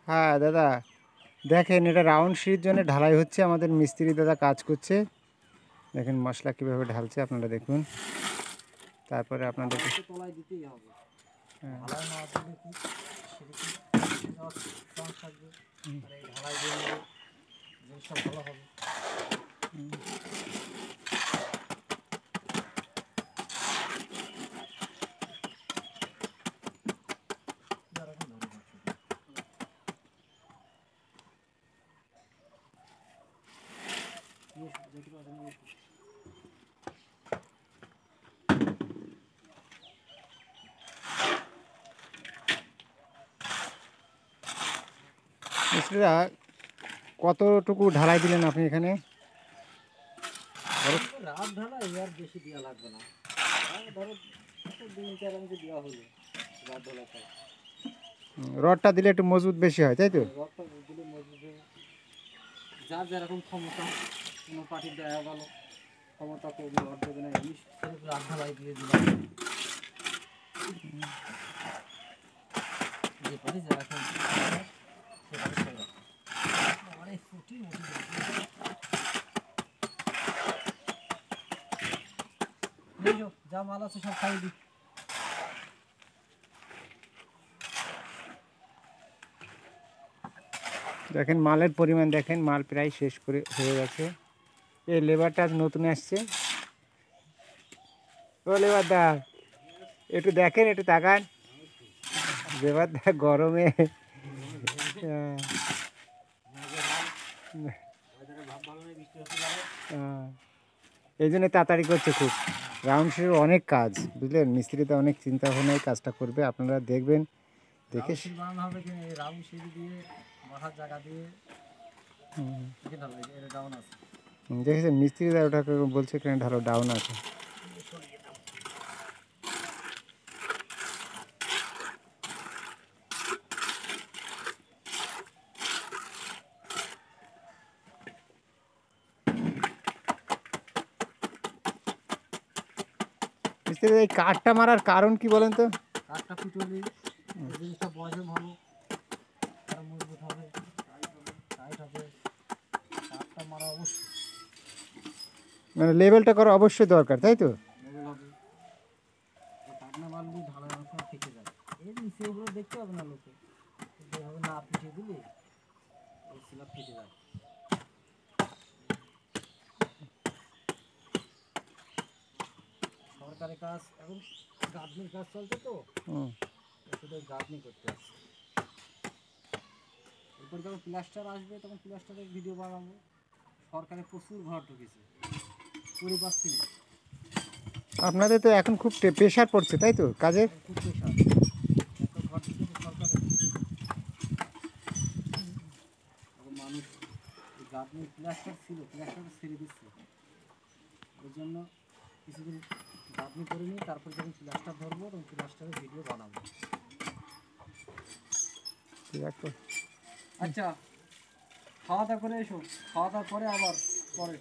হ্যাঁ দাদা, দেখেন এটা রাউন্ড সিঁড়ির জন্য ঢালাই হচ্ছে, আমাদের মিস্ত্রি দাদা কাজ করছে। দেখেন মশলা কীভাবে ঢালছে আপনারা দেখুন, তারপরে আপনাদেরকে তলায় দিতেই হবে। ঢালাই না দিলে কি চান্স থাকবে, আর এই ঢালাই দিয়ে জিনিসটা ভালো হবে। মিস্ত্রিরা কতটুকু ঢালাই দিলেন আপনি এখানে? রাত ঢালাই আর বেশি দেওয়া লাগবে না, ধরো 3-4 ইঞ্চি দেওয়া হলো রাত ঢালাইটা। রডটা দিলে একটু মজবুত বেশি হয়, তাই তো? রডটা দিলে মজবুত হয়, যার যেরকম ক্ষমতা। কোনো পার্টির দেখা গেল ক্ষমতা তো রড দেবে না, এমনি রাত ঢালাই দিয়ে দিলাম। যে পার্টি যেরকম যা মাল আছে সব খাই দিই। দেখেন মালের পরিমাণ দেখেন, মাল প্রায় শেষ করে হয়ে গেছে। এই লেবারটা নতুন আসছে। ও লেবার দা, একটু দেখেন, একটু তাকান। লেবার দা গরমে এই জন্য তাড়াতাড়ি করছে খুব। রাউন্ড সিঁড়ির অনেক কাজ, বুঝলেন? মিস্ত্রিতে অনেক চিন্তা ভাবনায় কাজটা করবে, আপনারা দেখবেন। দেখে বানানো হবে কি রাউন্ড সিঁড়ি দিয়ে মাথার জায়গা দিয়ে ডাউন আছে। দেখেছেন মিস্ত্রিরা ওটাকে বলছে এখানে ঢালো ডাউন আছে। মিস্ত্রি এই কাঠটা মারার কারণ কি বলেন তো? কাঠটা পিটলি জিনিসটা বয়সে ভালো, আরো মজবুত হবে, টাইট হবে। কাঠটা মারা অবশ্যই, মানে লেভেলটা করা অবশ্যই দরকার, তাই তো? লেভেল হবে। কাঠ না মারলে ঢালাই অনেক সময় ফেটে যাবে। এই নিচে এগুলো দেখতে হবে না লোকে, যেভাবে না পিটিয়ে দিলে এই স্ল্যাব ফেটে যাবে। সরকারি কাজ এখন গাঁথনির কাজ চলছে তো, শুধু গাঁথনি করতে আসছে। এরপর যখন প্লাস্টার আসবে তখন প্লাস্টারের ভিডিও বানাবো। সরকারে প্রচুর ঘর ঢুকেছে, করে পাচ্ছি না। আপনাদের তো এখন খুব প্রেশার পড়ছে, তাই তো কাজের? খুব প্রেশার, এত ঘর ঢুকেছে সরকারে। এখন মানুষ গাঁথনির প্লাস্টার ছিল, প্লাস্টার ছেড়ে দিচ্ছে। ওই জন্য কিছুদিন গাঁথনি করে নিই, তারপর যখন প্লাস্টার ধরবো তখন প্লাস্টারের ভিডিও বানাবো। ঠিক আছে। আচ্ছা, খাওয়া দাওয়া করে এসো, খাওয়া দাওয়া করে আবার পরে